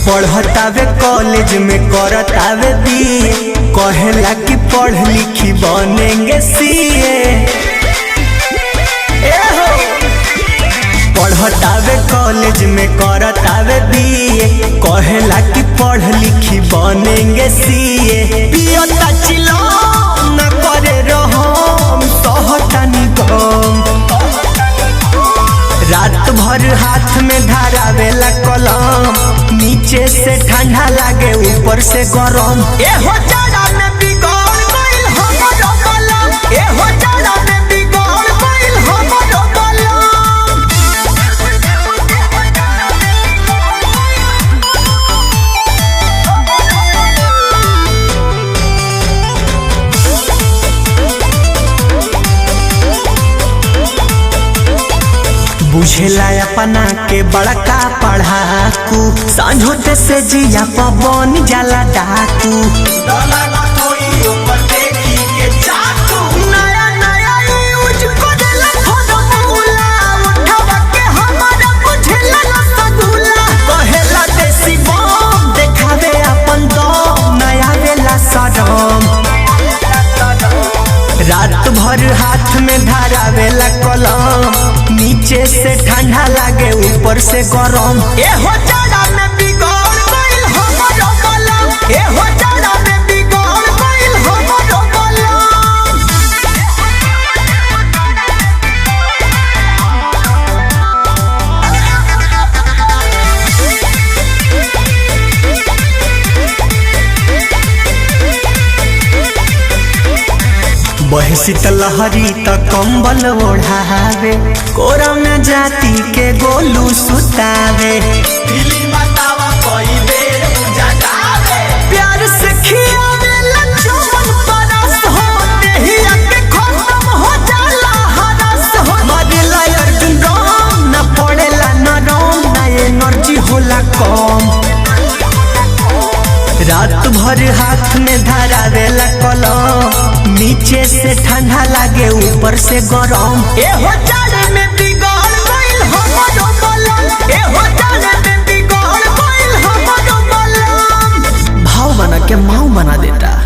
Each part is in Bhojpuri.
पढ़तावे कॉलेज में करतावे बीए, कहेला कि पढ़ लिखी बनेंगे सीए। पढ़तावे कॉलेज में करतावे बीए, कहेला कि पढ़ लिखी बनेंगे सीए। पियता चिलो न करे रहम सहतानी गम, रात भर हाथ में धरावेला कलम, नीचे से ठंडा लागे ऊपर से गरम। ए हो जाड़ा में बिगड़ गइल हमरो कलम, ए हो जाड़ा में बिगड़ गइल हमरो कलम। बुझेला अपना के बड़का पढ़ाकू, सांझोते से जिया पवन जाला डाकू। नया नया यूज करेला फॉर्मूला, उठावा के हमारा बुझेला रसगुल्ला। कहेला देसी बम देखावे अपन दम, नया वेला सदम। रात भर हाथ में धरावेला कलम, नीचे से ठंडा लागे ऊपर से गरम। ए हो जाड़ा में बिगड़ गइल हमरो कलम, ए हो जाड़ा में बिगड़ गइल हमरो कलम। बहसित लहरी त कंबल ओढ़ावे, कोरा में जाती के गोलू सुतावे। प्यार से खियावेला चुमन परस हो, देहिया के खत्म हो जाला हरस हो। मरेला अर्जुन राम न पड़ेला नरम, ना एनर्जी होला कम। रात भर हाथ में धरावेला कलम, नीचे से ठंडा लागे ऊपर से गरम। ए हो जाड़े में बिगड़ गइल हमरो कलम, ए हो जाड़े में बिगड़ गइल हमरो कलम। भाव बना के माऊ बना देता।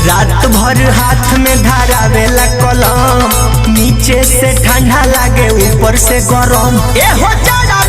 रात भर हाथ में धरावेला कलम, नीचे से ठंडा लागे ऊपर से गरम। ए हो जाड़ा